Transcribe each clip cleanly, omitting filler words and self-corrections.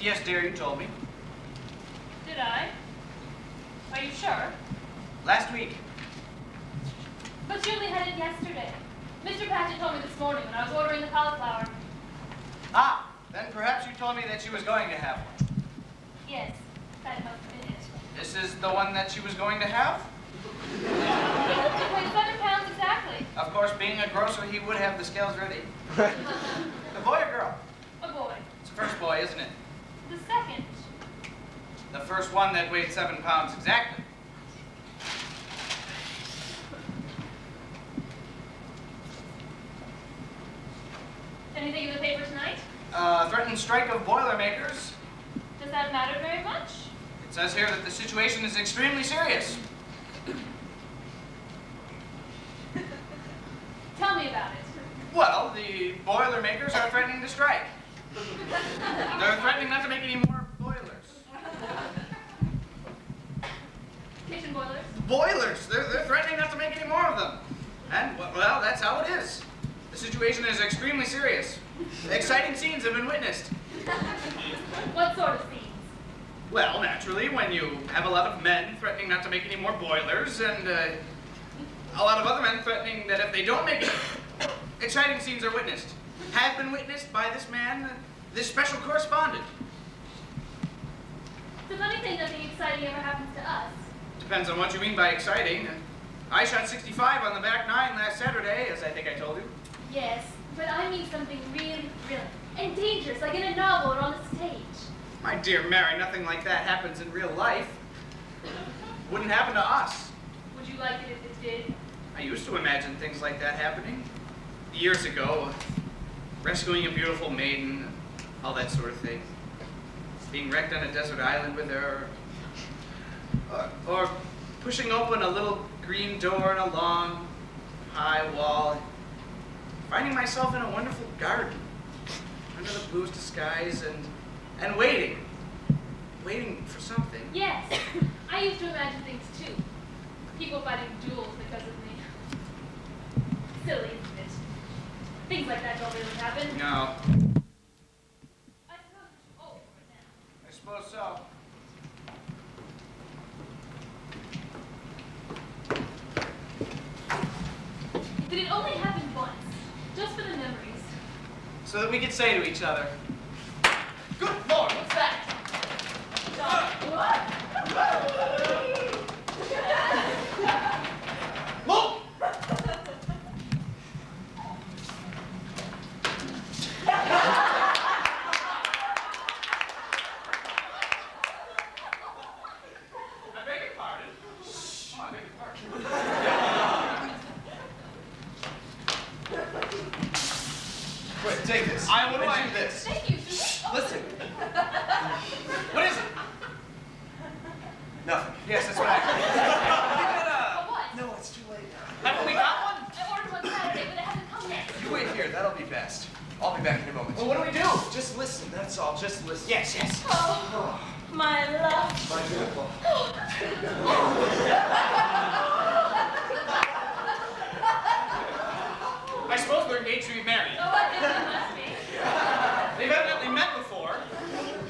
Yes, dear, you told me. Did I? Are you sure? Last week. But Julie had it yesterday. Mr. Patchett told me this morning when I was ordering the cauliflower. Ah, then perhaps you told me that she was going to have one. Yes, that must have been it. This is the one that she was going to have? It weighs 7 pounds exactly. Of course, being a grocer, he would have the scales ready. A boy or girl? A boy. It's the first boy, isn't it? The second. The first one that weighed 7 pounds exactly. Anything in the paper tonight? Threatened strike of Boilermakers. Does that matter very much? It says here that the situation is extremely serious. Tell me about it. Well, the Boilermakers are threatening to strike. They're threatening not to make any more boilers. Kitchen boilers? Boilers! They're threatening not to make any more of them. And, well, that's how it is. The situation is extremely serious. Exciting scenes have been witnessed. What sort of scenes? Well, naturally, when you have a lot of men threatening not to make any more boilers, and a lot of other men threatening that if they don't make it, exciting scenes are witnessed. Have been witnessed by this man, this special correspondent. It's a funny thing nothing exciting ever happens to us. Depends on what you mean by exciting. I shot 65 on the back 9 last Saturday, as I think I told you. Yes, but I mean something really thrilling and dangerous, like in a novel or on the stage. My dear Mary, nothing like that happens in real life. Wouldn't happen to us. Would you like it if it did? I used to imagine things like that happening. Years ago, rescuing a beautiful maiden, all that sort of thing. Being wrecked on a desert island with her, or pushing open a little green door in a long, high wall. Finding myself in a wonderful garden, under the bluest of skies, and waiting for something. Yes, I used to imagine things too. People fighting duels because of me. Silly, isn't it? Things like that don't really happen. No. I suppose we're too old for it now. I suppose so. Did it only happen once? Just for the memories. So that we could say to each other, "Good Lord, what's that?" Look! I beg your pardon. Shh. Oh, I beg your pardon. Quick, take this. I would And like do this. Thank you, Susan. Listen. What is it? Nothing. Yes, that's what I But what? No, it's too late now. Haven't we got one? I ordered one Saturday, but it hasn't come yet. You wait here. That'll be best. I'll be back in a moment. Well, what do we do? Just listen. That's all. Just listen. Yes, yes. Oh, my love. My beautiful. I suppose they're engaged to be married. Oh, I guess it must be. They've evidently met before.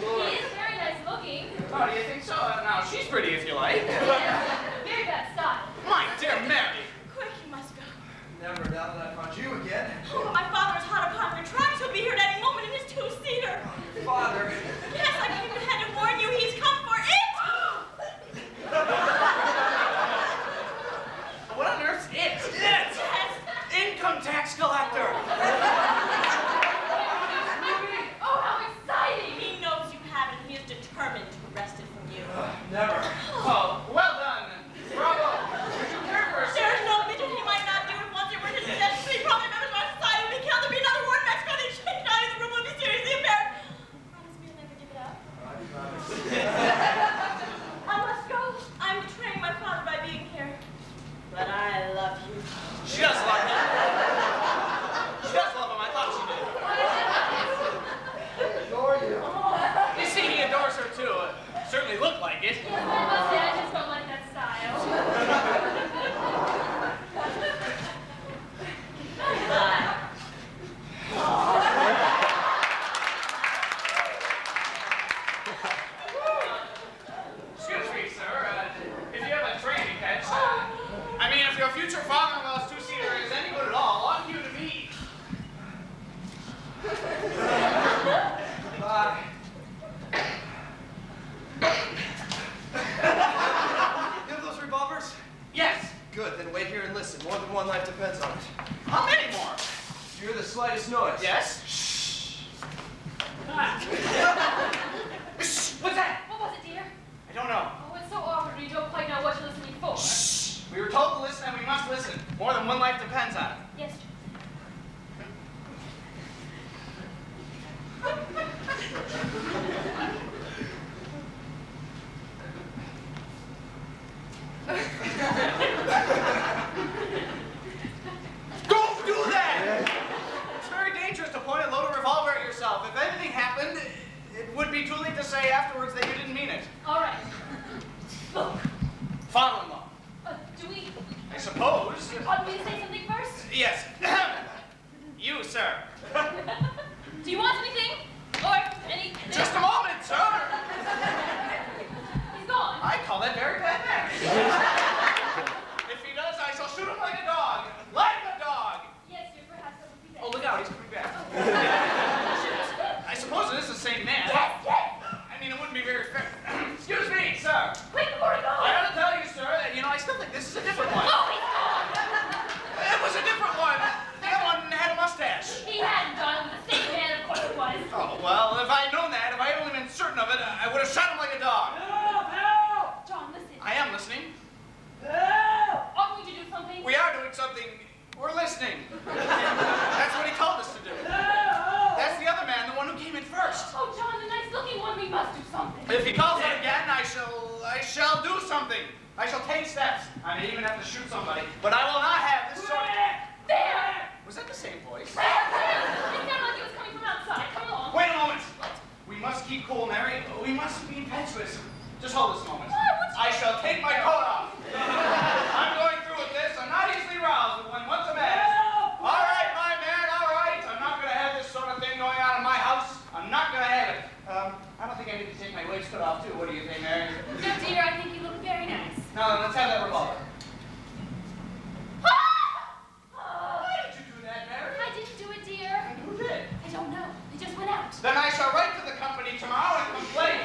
He is very nice looking. Oh, do you think so? Now, she's pretty if you like. Very bad style. My dear Mary. Quick, you must go. Never now that I found you again. Oh, my father is hot upon your tracks. He'll be here at any moment in his two-seater. Your father. Yes, I came ahead to warn you. He's come for it. What on earth's it? Yes. Income tax collector. Oh, how exciting! He knows you haven't. He is determined to wrest it from you. Never. Oh, well done. Bravo. You care for us. There's no midget he might not do it once it were his possession. He probably members of our society will be killed. There'll be another war in Mexico. They shake out in the room. Will be seriously embarrassed. Promise me you'll never give it up. I promise. I must go. I'm betraying my father by being here. But I love you. She does love him. She does love him. I thought she did. I adore you. You see, he adores her too. It certainly looked like it. Yes, I must say, I just don't like that style. Goodbye. be too late to say afterwards that you didn't mean it. All right. Look, Father-in-law. do we I suppose. want me to say something first? Yes. You, sir. Do you want anything? Or any... Just a moment, sir. He's gone. I call that very bad manners. If he does, I shall shoot him like a dog. Like a dog. Yes, dear, perhaps that would be better. Oh, look out, he's coming back. I suppose it is the same man. Yes, yes! I mean, it wouldn't be very fair. Excuse me, sir. Quick, before he goes! I ought to tell you, sir, that, I still think this is a different one. Oh, he's gone! It was a different one. The other one had a mustache. He hadn't done with the same man, of course it was. Oh, well, if I had known that, if I had only been certain of it, I would have shot him like a dog. Help! Help! John, listen. I am listening. Help! Aren't we to do something? We are doing something. We're listening. That's what he told us to do. Help! That's the other man, the one who came in first. Oh, John, the nice-looking one, we must do something. If he calls it again, I shall do something. I shall take steps. I may even have to shoot somebody, but I will not have this sort of... There! Was that the same voice? It sounded like it was coming from outside. Come along. Wait a moment. We must keep cool, Mary. We must be impetuous. Just hold this a moment. I shall take my coat off. I'm going through with this. I'm not easily roused, but when once I'm at it. All right, my man, all right. I'm not going to have this sort of thing going on in my house. I'm not going to have it. I don't think I need to take my waistcoat off, too. What do you think, Mary? No, dear, I think you look very nice. No, let's have that revolver. Oh, Why did you do that, Mary? I didn't do it, dear. And who did? I don't know. They just went out. Then I shall write to the company tomorrow and complain.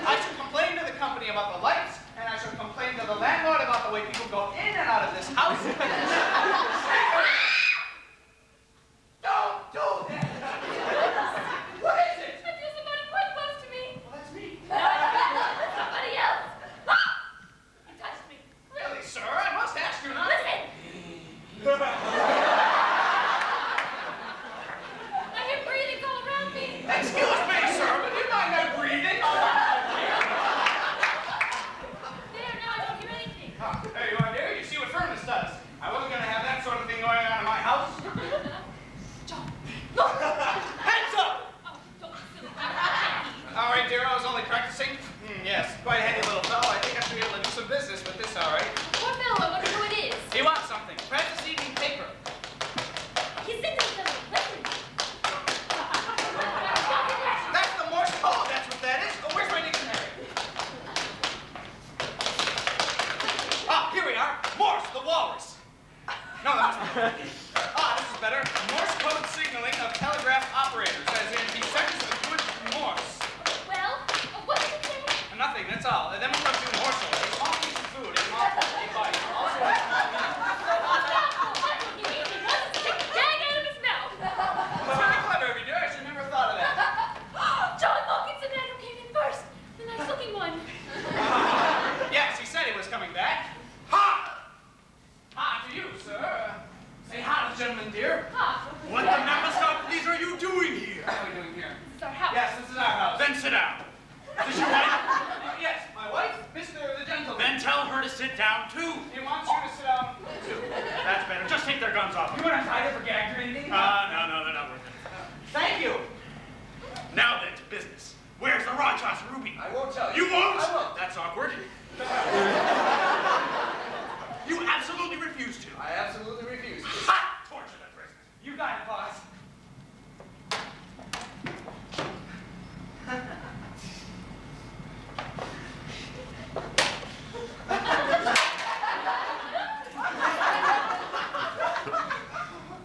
I shall complain to the company about the lights, and I shall complain to the landlord about the way people go in and out of this house. Don't do that! What is it? I feel somebody quite close to me. Well, that's me. Somebody else. Ah! You touched me. Really, sir? I must ask you not. Listen. I hear breathing all around me. Excuse me, sir, but do you mind my breathing? There, now I don't hear anything. There you are, dear. You see what firmness does. I wasn't going to have that sort of thing going on in my house. John, look. Hands up! Oh, don't be silly. All right, dear, I was only practicing. Yes, quite a handy little fellow. I think I should be able to do some business with this, all right. Poor fellow, I wonder who it is. He wants something. Perhaps this evening paper. He's sitting with somebody. Listen. That's the Morse code. That's what that is. Oh, where's my dictionary? Ah, here we are. Morse, the walrus. No, that must be. This is better. Morse code signaling of telegraph operators, as in he sends the good Morse. Well, what did it say? Nothing, that's all. Then we come to morsel, a small piece of food, a mouthful, a bite. Also, What did he eat? He wants to stick a gag out of his mouth. it's very clever of you, dear. I should never have thought of that. John, look, it's the man who came in first. The nice-looking one. Yes, he said he was coming back. Ha! Ha to you, sir. Say ha to the gentleman, dear. Ha. What the Mephistopheles are you doing here? What are we doing here? This is our house. Yes, this is our house. Then sit down. Is your wife? Yes, my wife, Mr. the Gentleman. Then tell her to sit down too. He wants you to sit down, too. That's better. Just take their guns off. You want to hide it for gagged or anything? No, they're not worth it. Thank you. Now then, to business. Where's the Rajas ruby? I won't tell you. You won't? I won't. That's awkward. You absolutely refuse to. I absolutely refuse. Ha! Torture the prisoner. You got it, boss.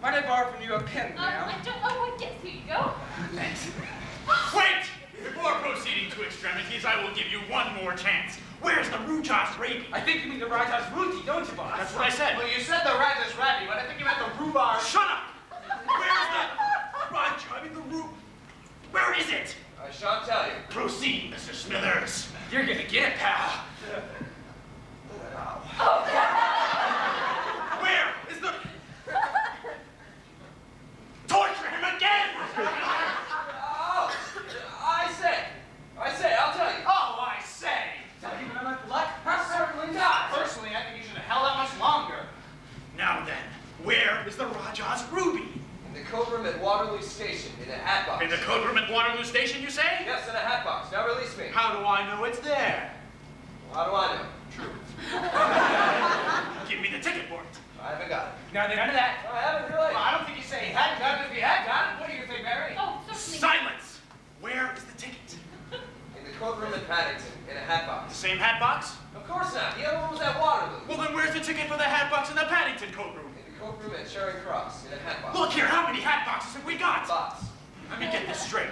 Might I borrow from you a pen, ma'am? I don't know. I guess here you go. Thanks. Wait! Before proceeding to extremities, I will give you one more chance. Where's the Rajas raby? I think you mean the Raja's Ruti, don't you, boss? That's what I said. Well, you said the Raja's Rabbi, but I think you meant the rhubarb. Shut up! Where's the Raja? I mean the Ru... Where is it? I shan't tell you. Proceed, Mr. Smithers. You're gonna get it, pal. Where is the... Torture him again! Oh, I say, I'll tell you. Oh, I say. Tell you when I'm at luck? Certainly not. Personally, I think you should have held out much longer. Now then, where is the Raja's ruby? In the code room at Waterloo Station, in a hat box. In the code room at Waterloo Station, you say? Yes, in a hat box. Now how do I know it's there? Well, how do I know? True. Give me the ticket for it. I haven't got it. None of that. I haven't really. Well, I don't think you say he hadn't got it if he had got it. What do you think, Mary? Oh, certainly. Silence! Where is the ticket? In the courtroom at Paddington, in a hat The box. same hat box? Of course not. The other one was at Waterloo. Well, then where's the ticket for the hat box in the Paddington coat room? In the courtroom at Charing Cross, in a hat box. Look here, how many hat boxes have we got? Box. Let me get this straight.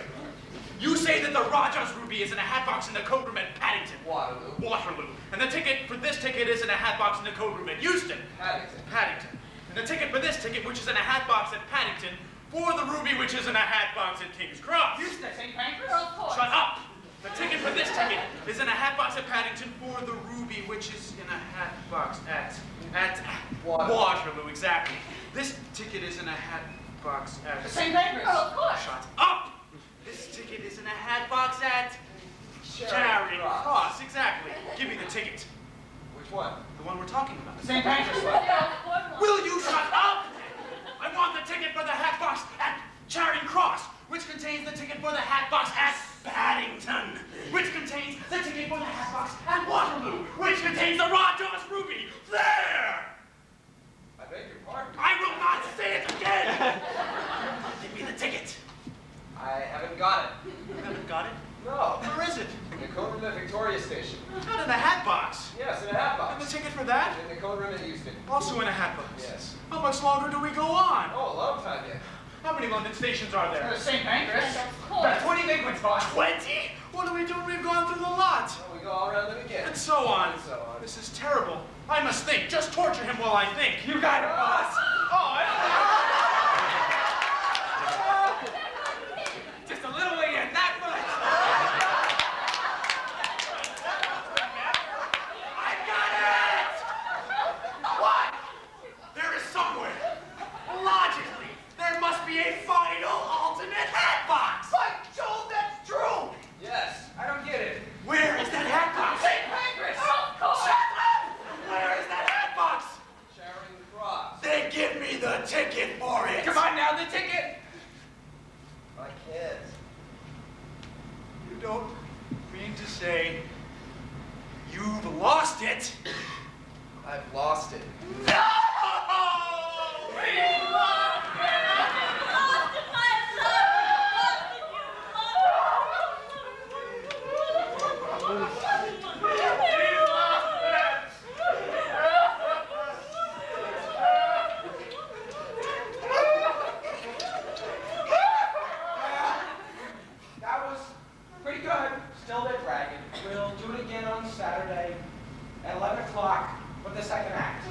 You say that the Rogers ruby is in a hat box in the coat room at Paddington. Waterloo. And the ticket for this ticket is in a hat box in the coat room at Euston. Paddington. And the ticket for this ticket, which is in a hat box at Paddington, for the ruby, which is in a hat box at King's Cross. Euston, St. Pancras? Of course. Shut up! The ticket for this ticket is in a hat box at Paddington for the ruby, which is in a hat box at Waterloo, exactly. This ticket is in a hat box at St. Pancras. Oh, of course. Shut up! This ticket is in a hat box at Charing Cross, exactly. Give me the ticket. Which one? The one we're talking about. St. Pancras. Yeah, of course. Will you shut up? I want the ticket for the hat box at Charing Cross, which contains the ticket for the hat box at Paddington, which contains the ticket for the hat box at Waterloo, which contains the Rogers ruby. There! I beg your pardon. I will not say it again! Give me the ticket. I haven't got it. You haven't got it? No. Where is it? In the coat room at Victoria Station. Not in the hat box. Yes, in a hat And the box. ticket for that? In the coat room at Euston. Also in a hat box. Yes. How much longer do we go on? Oh, a long time yet. How many London stations are there? St. Pancras. Of course. About 20 big ones, boss. 20? What do we do when we've gone through the lot? Well, we go all around them again. And so on. And so on. This is terrible. I must think. Just torture him while I think. You got it, boss. Oh, I don't know. Just a little way in, not much. I got it! What? There is somewhere, logically, there must be a final ultimate hat box. By Jove, that's true! Yes. I don't get it. Where is that hat box? St. Pancras. Of course. Shut up! Where is that hat box? Charing Cross. Then give me the ticket for it. Come on now, the ticket. I can't. You don't mean to say you've lost it? I've lost it. No! That was pretty good. Still they're bragging. We'll do it again on Saturday at 11 o'clock for the second act.